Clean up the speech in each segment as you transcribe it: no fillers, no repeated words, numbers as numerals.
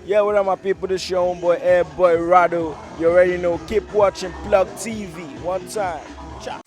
Yeah, what up, my people? This your homeboy, Airboy Rado. You already know. Keep watching Plug TV. One time. Ciao.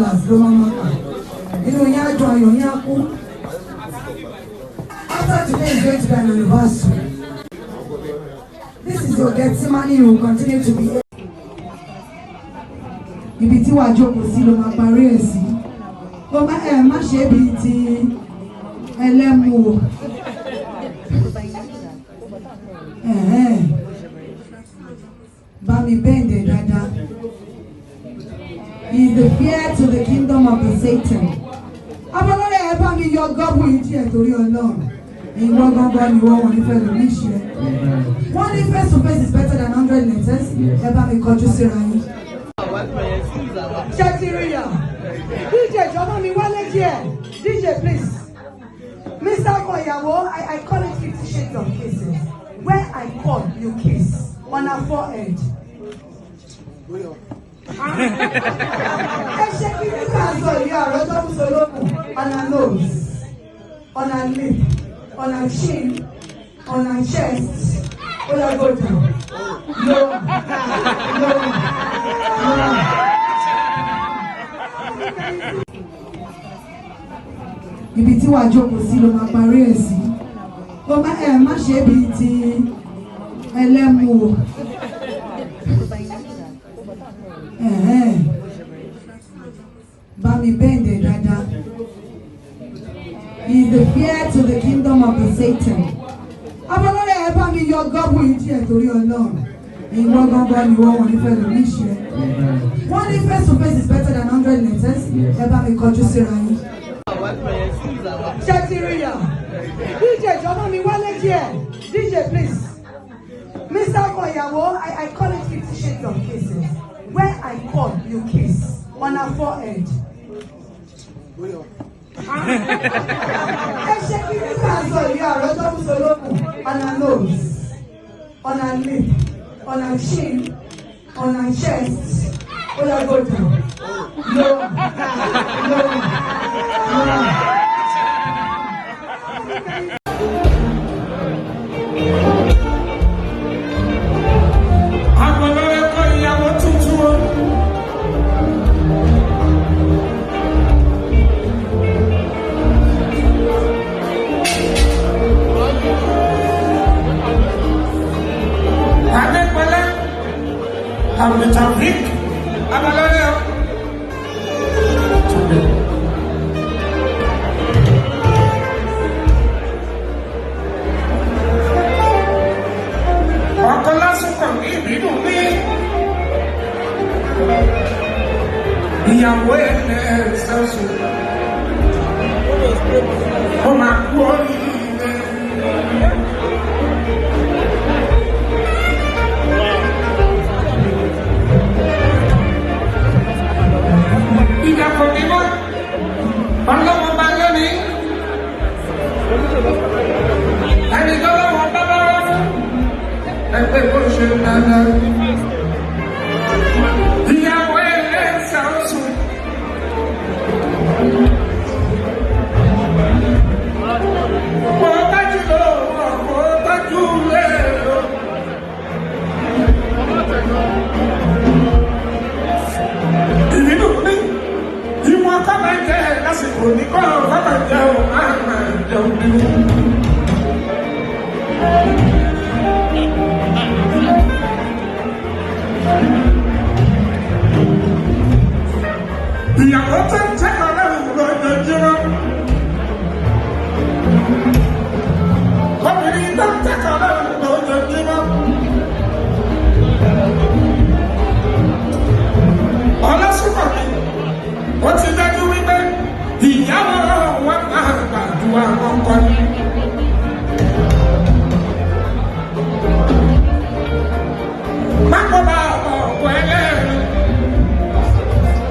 dollars ló máa máa kà inú yín àjọ ayọ̀ yín á kú. After today is going to be an anniversary. This is your Gethsemane, you will continue to be. Ibi tí wàá jókòó sí ló máa parí ẹ̀ sí. Ó má ṣe bí ti ẹlẹ́mu o. Bá mi bẹ́ẹ̀dẹ̀ dáadáa. He is the fear to the kingdom of the Satan. Abọ́lọ́rẹ́ ẹ bá mi yọ gọ́bù yìí díẹ̀ torí Ọlọ́run. Ìwọ gangan ni wọ́n ní fẹ́ lómi ṣe. Wọ́n ní face to face is better than 100 letters. Ẹ bá mi kọjú síra yín. Shatiria. DJ, jọ̀wọ́ mi wálé díẹ̀. DJ, please. Mr. Koyawo, I call it 50 shades of kisses. When I call, you kiss on her forehead. On her nose, on her lip, on her chin, on her chest. Oh, yeah, go down. No. Ibi tí wàá jókòó sí ló máa parí ẹ̀ sí. Ó má ṣe bí ti ẹlẹ́mu o. Bá mi bẹ́ẹ̀dẹ̀ dáadáa. He is the fear to the kingdom of the Satan. Abọ́lọ́rẹ́ ẹ bá mi yọ gọ́bù yìí díẹ̀ torí Ọlọ́run. Ìwọ gangan ni wọ́n ní fẹ́ lómi ṣe. Wọ́n ní face to face is better than 100 letters. Ẹ bá mi kọjú síra yín. Shatiria. DJ, jọ̀wọ́ mi wálé díẹ̀. DJ, please. Mr. Koyawo, I call it 50 shades of kisses. When I call, you kiss on her forehead. On her nose, on her lip, on her chin, on her chest. Oh, yeah, go down. No. Ìyàwó ẹ̀lẹ́ ṣẹ́ṣù ó máa kú orí ilẹ̀. Ìjàpọ̀ mímọ́ ọlọ́wọ́ bá lónìí ẹni tó lọ́wọ́ bá bá wá fún ẹgbẹ́ bó ṣe dáadáa. Ìyàwó ẹ̀lẹ́ ṣẹ́ṣù. Ìyàwó tó ń tẹ́kọ̀ọ́ lẹ́rù lójoojúmọ́. Obìnrin tó ń tẹ́kọ̀ọ́ lẹ́rù lójoojúmọ́. Ọlọ́sùnkọ̀ mi, ó ti dájú wípé ìyàwó wọn máa gbàdúrà wọn kọ́ ni. Mákòbá ọ̀pọ̀ ẹlẹ́rìí.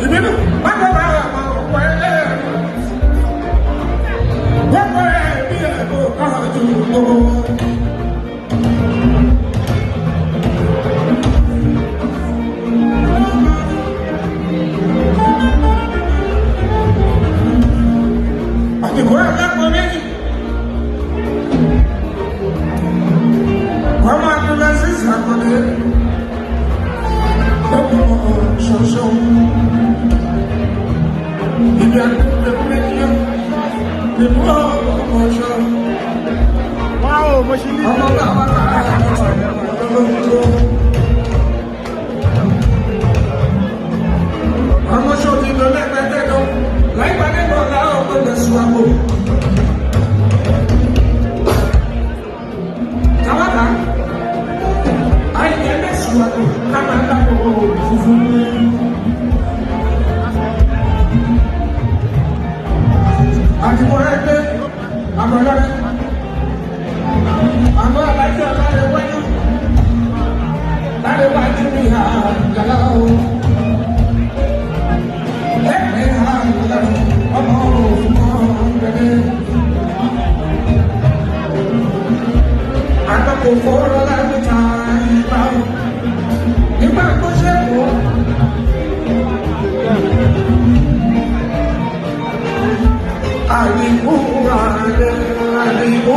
Ìbínú mákòbá ọ̀pọ̀ ẹlẹ́rìí. ìyá ìpínlẹ̀ yẹn nínú ọ̀ṣọ́. Wow, mo ṣe ní. Ọmọ bàbá kàrà lọ́wọ́. Ọmọ ṣòdì lọ lẹ́gbẹ̀ẹ́ lọ, láìpẹ́ nínú ọ̀la ọmọ ìgbésùn àpò. Tàwátà, àìyẹ́ mẹ́sùn àpò, ká máa dábò funfun. Àdìmọ̀ ẹgbẹ́, àbọ̀lọ́rẹ́, àmọ́ àbájọ́ láre wáyé, láre wájú ní àjàlá o. Ẹgbẹ́ àjàlá ọmọ òfin ọ̀gbẹ̀dẹ̀. Àtọ́kò fọ́rọ̀ láti ta ìgbà o. Nígbà tó ṣe kó. Àdìmú àdé, àdìmú.